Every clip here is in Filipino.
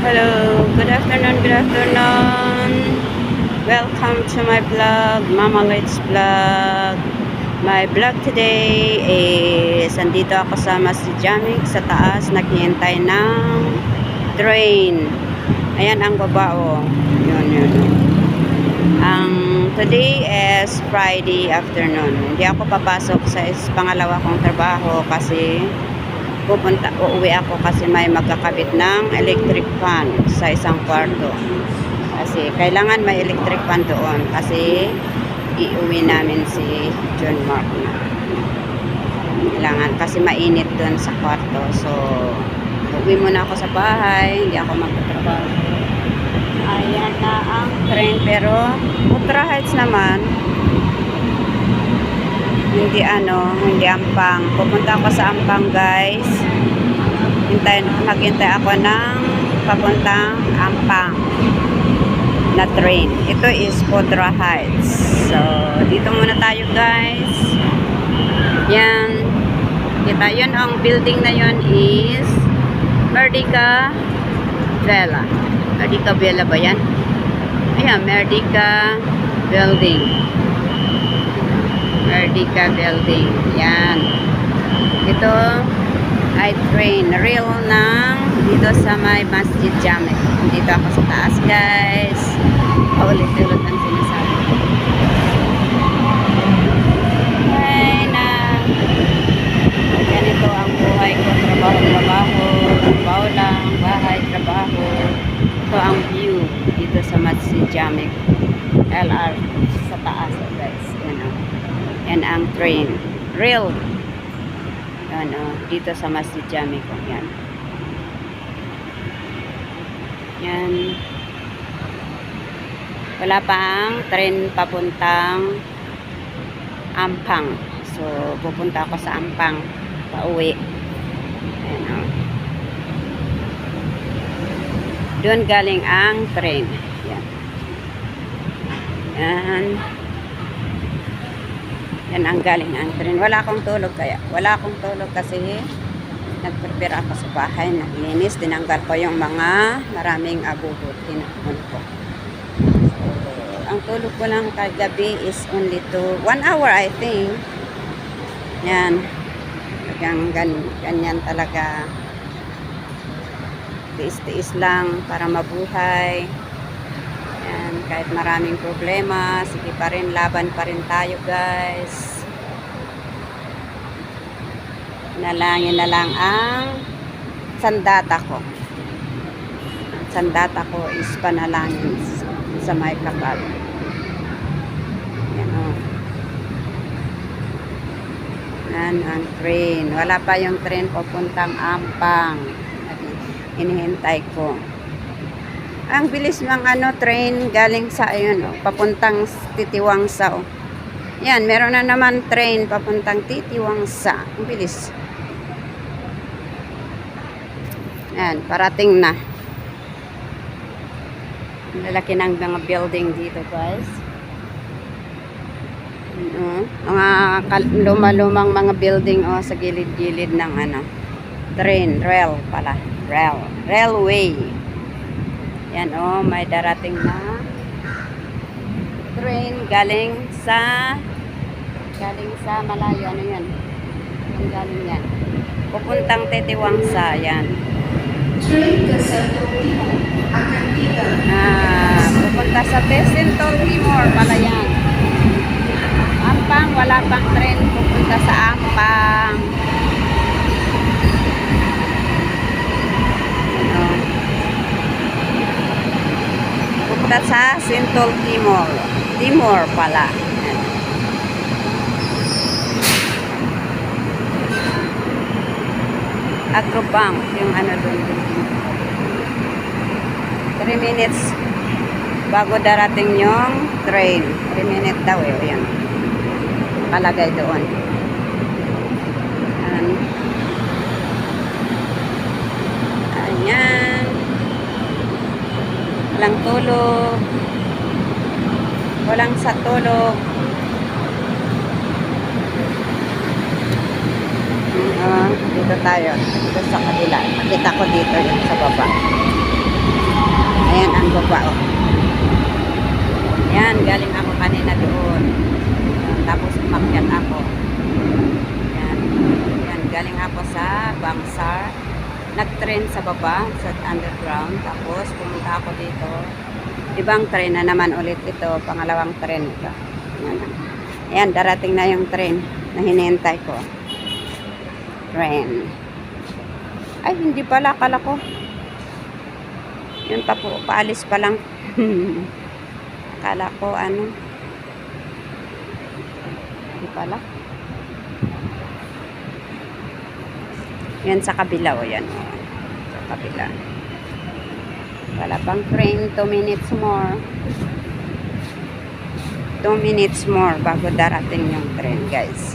Hello, good afternoon, good afternoon. Welcome to my vlog, Mama Lights Vlog. My vlog today is andito ako sa Masjid Jamik sa taas, naghihintay ng train. Ayan ang baba, oh. Yun. Today is Friday afternoon. Hindi ako papasok sa pangalawa kong trabaho kasi uuwi ako kasi may magkakabit ng electric fan sa isang kwarto. Kasi kailangan may electric fan doon kasi iuwi namin si John Mark na. Kailangan kasi mainit doon sa kwarto. So, uuwi muna ako sa bahay. Hindi ako magtatrabaho. Ayan na ang train. Pero, Ultra Heights naman. Hindi Ampang. Pupunta ako sa Ampang, guys. Maghintay ako ng papuntang Ampang na train. Ito is Ultra Heights. So, dito muna tayo, guys. Yan. Kita, yun ang building na yun is Merdeka Villa. Merdeka Villa ba yan? Ayan, Merdeka Building. Merdeka Building. Yan. Ito ay train. Real ng dito sa may Masjid Jamik. Dito ako sa taas, guys. Paulit-ulit ang sinasabi. Ay na. Ganito ang buhay ko. Trabaho. Trabaho lang. Bahay, trabaho. Ito ang view dito sa Masjid Jamik. LR sa taas, guys. Yan ang train. Rail. Yan, dito sa Masjid Jamik. Yan. Yan. Wala pa ang train papuntang Ampang. So, pupunta ako sa Ampang. Pauwi. Yan, doon galing ang train. Yan. Yan. Yan ang galing ang train. Wala akong tulog kasi nag-prepare ako sa bahay. Naglinis. Tinanggal ko yung mga maraming abubot. Tinapon ko. So, ang tulog ko lang kagabi is only 1 hour, I think. Yan. Ganyan talaga. Tiis-tiis lang para mabuhay. Yan, kahit maraming problema, sige pa rin, laban pa rin tayo, guys. Nalangin na lang ang sandata ko. Ang sandata ko is panalangin sa may kapal. Yan, Yan ang train. Wala pa yung train papuntang Ampang. Hinihintay ko. Ang bilis ng train galing sa papuntang Titiwangsa. Yan, meron na naman train papuntang Titiwangsa. Ang bilis. Yan, parating na. Lalaki ng mga building dito, guys. Mga lumang mga building sa gilid-gilid ng train, rail pala. Railway. Yan, may darating na train galing sa malayo. Ano yan? Ang galing yan. Pupuntang Titiwangsa. Yan. Pupunta sa Central Timor pala yan. Ampang, wala pang train pupunta sa Ampang. Pupunta sa Central Timor pala. Agrobank yung doon. 3 minutes bago darating yung train. 3 minutes daw yan. Kalagay doon. Ayan. Walang tulog. Walang sa tulog. Dito tayo. Dito sa kabila. Nakita ko dito yung sa baba. Ayan ang baba. Oh. Yan, galing ako kanina doon. Tapos umakyat ako. Yan. Yan, galing ako sa Bangsar. Nag-train sa baba, sa underground. Tapos pumunta ako dito. Ibang train na naman ulit ito. Pangalawang train ito. Yan. Ayan, darating na yung train na hinihintay ko. Train. Ay, hindi pala. Akala ko. Yun pa po. Paalis pa lang. Akala ko ano. Hindi pala. Yan sa kabila. O yan. Sa kabila. Wala pang train. 2 minutes more. 2 minutes more bago darating yung train, guys.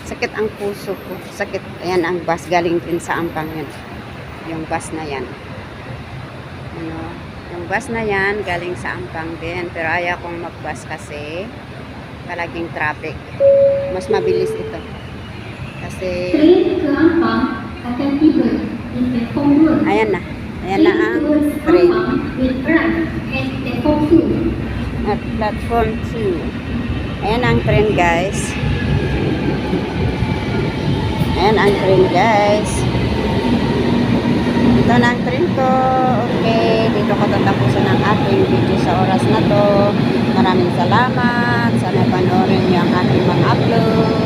Sakit ang puso ko. Sakit. Ayan ang bus. Galing din sa Ampang yun. Yung bus na yan. Ano, yung bus na yan galing sa Ampang din. Pero ayaw kong mag-bus kasi palaging traffic. Mas mabilis ito. Kasi ayan na. Ayan na ang train. At platform 2. Ayan ang train, guys. Ayan ang train, guys. Ito na ang train ko. Okay. Dito ko tatapusin ang aking video sa oras na to. Maraming salamat. Sana panoorin niyo ang aking mga upload.